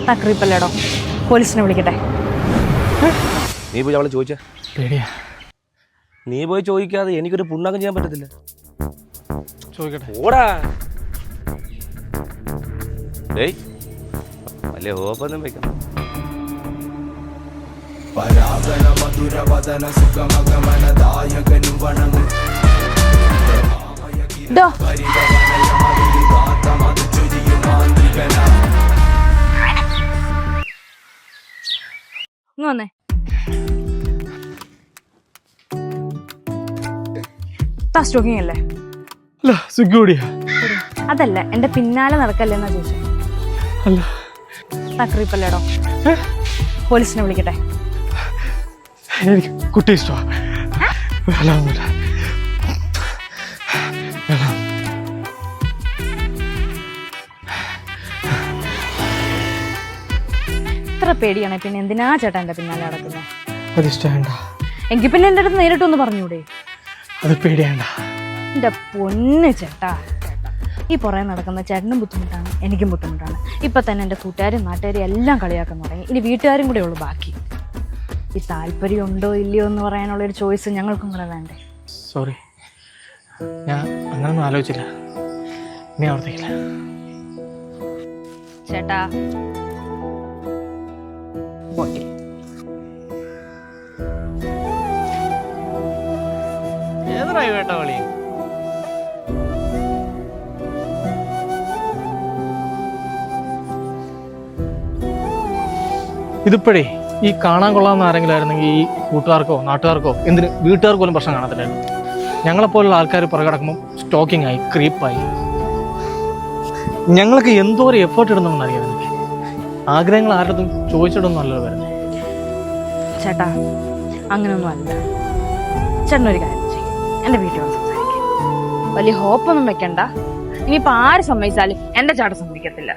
തക്രീപ്പല്ലേടോ, പോലീസിനെ വിളിക്കട്ടെ. നീ പോയി അവളെ ചോദിച്ചാ? പേടിയാ. നീ പോയി ചോദിക്കാതെ എനിക്കൊരു പുണ്ണാക്കം ചെയ്യാൻ പറ്റത്തില്ല. ചോദിക്കട്ടെ. ഓടാ. ഏയ് വലിയ ഹോപ്പൊന്നും വെക്കണം. പരാഗന മധുരവദന സുഖമഗമനദായകനും വണങ്ങും വന്നേ. സ്റ്റോക്കിംഗ് അല്ലേ? അല്ല, സ്വിഗ്ഗി ഓടിയാ. അതല്ല, എന്റെ പിന്നാലെ നടക്കല്ലെന്നാ ചോദിച്ചത്. അല്ല, തക്രീപ്പല്ലേടോ, പോലീസിനെ വിളിക്കട്ടെ. എനിക്ക് കുട്ടി ഇഷ്ടമാണ്. ഇത്ര പേടിയാണെ പിന്നെ എന്തിനാ ചേട്ടാ എന്റെ പിന്നാലെ നടക്കുന്നത്? അതിഷ്ടണ്ട. എങ്കിൽ പിന്നെ എന്റെ അടുത്ത് നേരിട്ടൊന്ന് പറഞ്ഞൂടെ? അത് പേടിയാണ്ട. എന്റെ പൊന്ന് ചേട്ടാ, ഈ പുറകെ നടക്കുന്ന ചേട്ടനും ബുദ്ധിമുട്ടാണ്, എനിക്കും ബുദ്ധിമുട്ടാണ്. ഇപ്പൊ തന്നെ എന്റെ കൂട്ടുകാരും നാട്ടുകാരും എല്ലാം കളിയാക്കാൻ തുടങ്ങി. ഇനി വീട്ടുകാരും കൂടെ ഉള്ളു ബാക്കി. ഈ താല്പര്യം ഉണ്ടോ ഇല്ലയോ എന്ന് പറയാനുള്ള ഒരു ചോയ്സ് ഞങ്ങൾക്കും കൂടെ വേണ്ടേ? സോറി, ഞാൻ അങ്ങനൊന്നും ആലോചിച്ചില്ല. നീ ആവർത്തിക്കില്ല. ചേട്ടാ ബോട്ടിൽ ഏതായി വേട്ട കളി? ഇതിപ്പോഴേ ഈ കാണാൻ കൊള്ളാവുന്ന ആരെങ്കിലും ആയിരുന്നെങ്കിൽ ഈ കൂട്ടുകാർക്കോ നാട്ടുകാർക്കോ എന്തിന് വീട്ടുകാർക്ക് പോലും പ്രശ്നം കാണത്തില്ലായിരുന്നു. ഞങ്ങളെപ്പോലുള്ള ആൾക്കാർ പുറകെ കിടക്കുമ്പോൾ സ്റ്റോക്കിംഗ് ആയി, ക്രീപ്പായി. ഞങ്ങൾക്ക് എന്തോ ഒരു എഫേർട്ട് ഇടുന്നതെന്ന് അറിയാം. എനിക്ക് ആഗ്രഹങ്ങൾ ആരുടെ ചോദിച്ചിട്ടൊന്നും അല്ലല്ലോ വരുന്നത്. ചേട്ടാ അങ്ങനെയൊന്നും അല്ല. ചേട്ടനൊരു കാര്യം ചെയ്യും, എന്റെ വീട്ടിൽ വന്ന് സംസാരിക്കും. വലിയ ഹോപ്പൊന്നും വെക്കണ്ട. ഇനിയിപ്പോ ആര് സമ്മതിച്ചാലും എന്റെ ചേട്ടൻ സമ്മതിക്കത്തില്ല.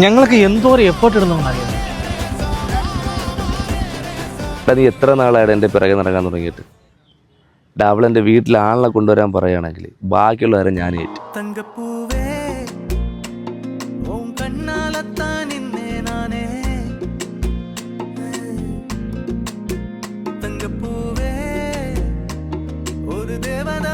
ഞങ്ങൾക്ക് എന്തോ ഒരു എഫേർട്ട് ഇടുന്നതെന്ന് അറിയാം. നീ എത്ര നാളായിട്ട് എൻ്റെ പിറകെ നടക്കാൻ തുടങ്ങിയിട്ട്? അവൾ എൻ്റെ വീട്ടിൽ ആളിനെ കൊണ്ടുവരാൻ പറയുകയാണെങ്കിൽ ബാക്കിയുള്ളവരെ ഞാൻ ഏറ്റു. ഒരു ദേവത